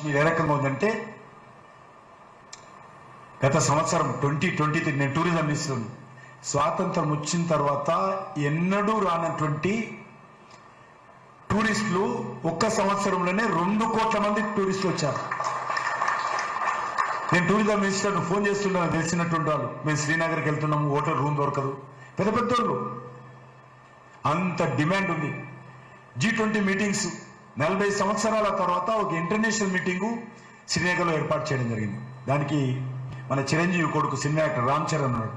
కాశ్మీర్ ఏ రకంగా ఉందంటే గత సంవత్సరం 2023 నేను టూరిజం మినిస్టర్ స్వాతంత్రం వచ్చిన తర్వాత ఎన్నడూ రానటువంటి టూరిస్టులు ఒక్క సంవత్సరంలోనే 2 కోట్ల మంది టూరిస్టులు వచ్చారు. నేను టూరిజం మినిస్టర్ ఫోన్ చేస్తున్నాను తెలిసినటువంటి వాళ్ళు, మేము శ్రీనగర్కి వెళ్తున్నాము, హోటల్ రూమ్ దొరకదు, పెద్ద పెద్దోళ్ళు, అంత డిమాండ్ ఉంది. G20 మీటింగ్స్ 40 సంవత్సరాల తర్వాత ఒక ఇంటర్నేషనల్ మీటింగు శ్రీనగర్లో ఏర్పాటు చేయడం జరిగింది. దానికి మన చిరంజీవి కొడుకు సినిమా యాక్టర్ రామ్ చరణ్ ఉన్నాడు.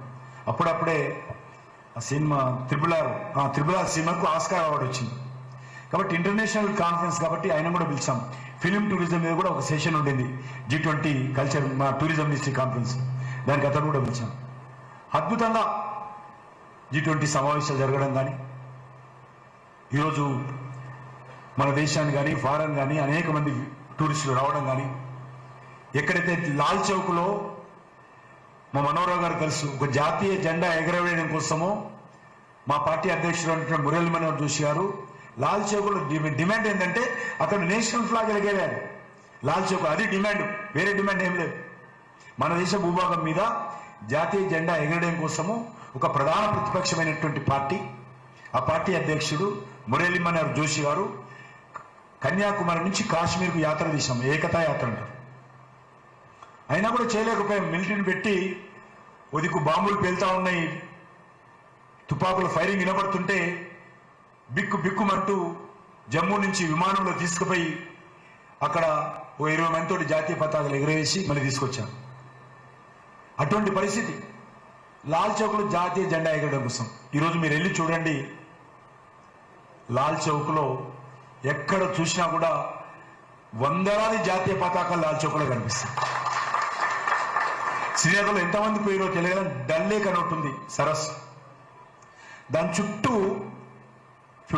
అప్పుడప్పుడే ఆ సినిమా త్రిబుల్ ఆర్ సినిమాకు ఆస్కార్ అవార్డు వచ్చింది. కాబట్టి ఇంటర్నేషనల్ కాన్ఫరెన్స్ కాబట్టి ఆయన కూడా పిలిచాం. ఫిలిం టూరిజం మీద కూడా ఒక సెషన్ ఉండింది G20 కల్చర్ మా టూరిజం మినిస్ట్రీ కాన్ఫరెన్స్, దానికి అతను కూడా పిలిచాం. అద్భుతంగా G20 సమావేశాలు జరగడం కానీ, ఈరోజు మన దేశాన్ని కానీ ఫారెన్ కానీ అనేక మంది టూరిస్టులు రావడం కానీ, ఎక్కడైతే లాల్ చౌక్లో మా మనోహర్ గారు తెలుసు ఒక జాతీయ జెండా ఎగరవేయడం కోసము మా పార్టీ అధ్యక్షుడు మురళీ మనోహర్ జోషి గారు లాల్ చౌక్లో డిమాండ్ ఏంటంటే అక్కడ నేషనల్ ఫ్లాగ్ ఎగరేయాలి. లాల్ చౌక్ అది డిమాండ్, వేరే డిమాండ్ ఏం లేదు. మన దేశ భూభాగం మీద జాతీయ జెండా ఎగరడం కోసము ఒక ప్రధాన ప్రతిపక్షమైనటువంటి పార్టీ, ఆ పార్టీ అధ్యక్షుడు మురళీ మనోహర్ జోషి గారు కన్యాకుమారి నుంచి కాశ్మీర్కు యాత్ర తీసాం, ఏకతా యాత్ర అంటారు. అయినా కూడా చేయలేకపోయాం. మిలిటరీని పెట్టి ఒదికు బాంబులు పేలుతా ఉన్నాయి, తుపాకుల ఫైరింగ్ వినబడుతుంటే బిక్కు బిక్కుమంటూ జమ్మూ నుంచి విమానంలో తీసుకుపోయి అక్కడ ఓ 20 మందితోటి జాతీయ పతాకాలు ఎగరేసి మళ్ళీ తీసుకొచ్చాం. అటువంటి పరిస్థితి లాల్ చౌక్లో జాతీయ జెండా ఎగరడం కోసం. ఈరోజు మీరు వెళ్ళి చూడండి, లాల్ చౌక్లో ఎక్కడ చూసినా కూడా వందలాది జాతీయ పతాకాలు లాల్ చౌక్లో కనిపిస్తాయి. శ్రీనగర్లో ఎంతమంది పోయినో తెలియదు, డల్ లేక్ అని ఉంటుంది సరస్సు, దాని చుట్టూ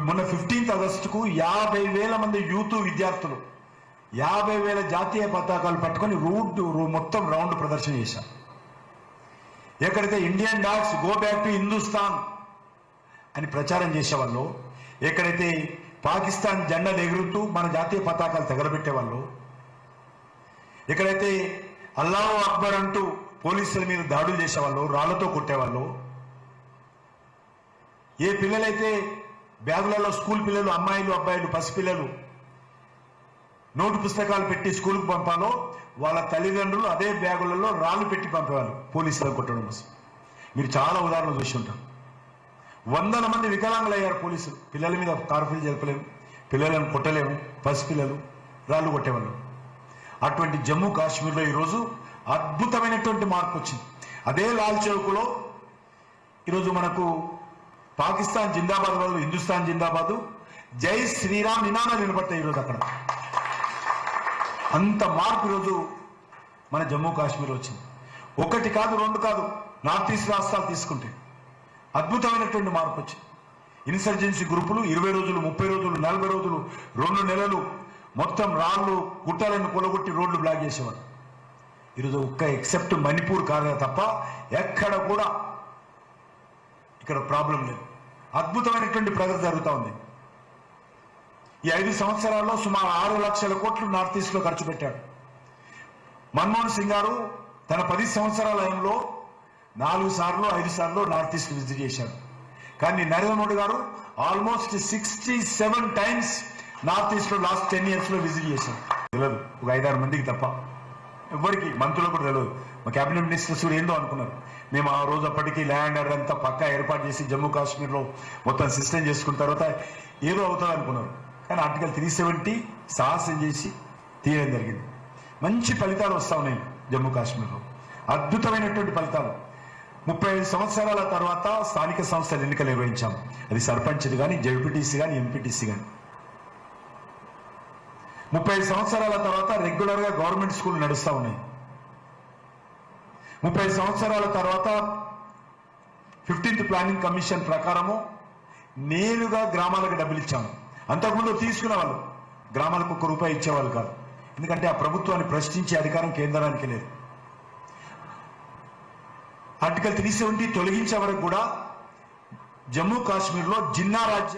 మొన్న 15th ఆగస్టుకు 50,000 మంది యూత్ విద్యార్థులు 50,000 జాతీయ పతాకాలు పట్టుకొని మొత్తం రౌండ్ ప్రదర్శన చేశారు. ఎక్కడైతే Indian dogs go back to Hindustan అని ప్రచారం చేసేవాళ్ళు, ఎక్కడైతే పాకిస్తాన్ జెండాలు ఎగురుతూ మన జాతీయ పతాకాలు తగలబెట్టేవాళ్ళు, ఎక్కడైతే అల్లాహు అక్బర్ అంటూ పోలీసుల మీద దాడులు చేసేవాళ్ళు, రాళ్లతో కొట్టేవాళ్ళు, ఏ పిల్లలైతే బ్యాగులలో స్కూల్ పిల్లలు, అమ్మాయిలు అబ్బాయిలు పసిపిల్లలు నోటు పుస్తకాలు పెట్టి స్కూల్కి పంపాలో వాళ్ళ తల్లిదండ్రులు అదే బ్యాగులలో రాళ్ళు పెట్టి పంపేవాళ్ళు పోలీసులను కొట్టడం కోసం. మీరు చాలా ఉదాహరణలు చూసి ఉంటారు. 100 మంది వికలాంగులు అయ్యారు పోలీసులు. పిల్లల మీద కార్ఫీలు జరపలేము, పిల్లలను కొట్టలేము, పసిపిల్లలు రాళ్ళు కొట్టేవాళ్ళు. అటువంటి జమ్మూ కాశ్మీర్లో ఈరోజు అద్భుతమైనటువంటి మార్పు వచ్చింది. అదే లాల్ చౌక్లో ఈరోజు మనకు పాకిస్తాన్ జిందాబాద్ వాళ్ళు హిందుస్థాన్ జిందాబాదు, జై శ్రీరామ్ నినాదాలు వినపడతాయి ఈరోజు అక్కడ. అంత మార్పు ఈరోజు మన జమ్మూ కాశ్మీర్ వచ్చింది. 1 కాదు 2 కాదు, నార్త్ ఈస్ట్ రాష్ట్రాలు తీసుకుంటే అద్భుతమైనటువంటి మార్పు వచ్చింది. ఇన్సర్జెన్సీ గ్రూపులు 20 రోజులు 30 రోజులు 40 రోజులు 2 నెలలు మొత్తం రాళ్ళు గుట్టలను కొలగొట్టి రోడ్లు బ్లాక్ చేసేవారు. ఈరోజు ఒక్క ఎక్సెప్ట్ మణిపూర్ కారణం తప్ప ఎక్కడ కూడా ఇక్కడ ప్రాబ్లం లేదు. అద్భుతమైనటువంటి ప్రగతి జరుగుతూ ఉంది. ఈ 5 సంవత్సరాల్లో సుమారు 6 లక్షల కోట్లు నార్త్ ఈస్ట్ లో ఖర్చు పెట్టాడు. మన్మోహన్ సింగ్ గారు తన 10 సంవత్సరాల టైంలో 4 సార్లు 5 సార్లు నార్త్ ఈస్ట్ విజిట్ చేశాడు. కానీ నరేంద్ర మోడీ గారు ఆల్మోస్ట్ 67 టైమ్స్ నార్త్ ఈస్ట్ లో లాస్ట్ 10 years లో విజిట్ చేశారు. తెలియదు ఒక 5-6 మందికి తప్ప, ఎవరికి మంత్రులకు కూడా తెలియదు. మా క్యాబినెట్ మినిస్టర్స్ కూడా ఏందో అనుకున్నారు. మేము ఆ రోజు అప్పటికి ల్యాండ్ ఆర్డర్ అంతా పక్కా ఏర్పాటు చేసి జమ్మూ కాశ్మీర్లో మొత్తం సిస్టమ్ చేసుకున్న తర్వాత ఏదో అవుతుంది అనుకున్నారు. కానీ ఆర్టికల్ 370 సాహసం చేసి తీయడం జరిగింది. మంచి ఫలితాలు వస్తా ఉన్నాయి జమ్మూ కాశ్మీర్లో, అద్భుతమైనటువంటి ఫలితాలు. 35 సంవత్సరాల తర్వాత స్థానిక సంస్థల ఎన్నికలు నిర్వహించాం. అది సర్పంచ్ది కానీ, జడ్పీటీసీ కానీ, ఎంపీటీసీ కానీ. 35 సంవత్సరాల తర్వాత రెగ్యులర్ గా గవర్నమెంట్ స్కూల్ నడుస్తూ ఉన్నాయి. 30 సంవత్సరాల తర్వాత 15th ప్లానింగ్ కమిషన్ ప్రకారము నేరుగా గ్రామాలకు డబ్బులు ఇచ్చాము. అంతకుముందు తీసుకునే వాళ్ళు గ్రామాలకు ₹1 ఇచ్చేవాళ్ళు కాదు, ఎందుకంటే ఆ ప్రభుత్వాన్ని ప్రశ్నించే అధికారం కేంద్రానికి లేదు. ఆర్టికల్ 370 తొలగించే వరకు కూడా జమ్మూ కాశ్మీర్లో జిన్నా రాజ్యం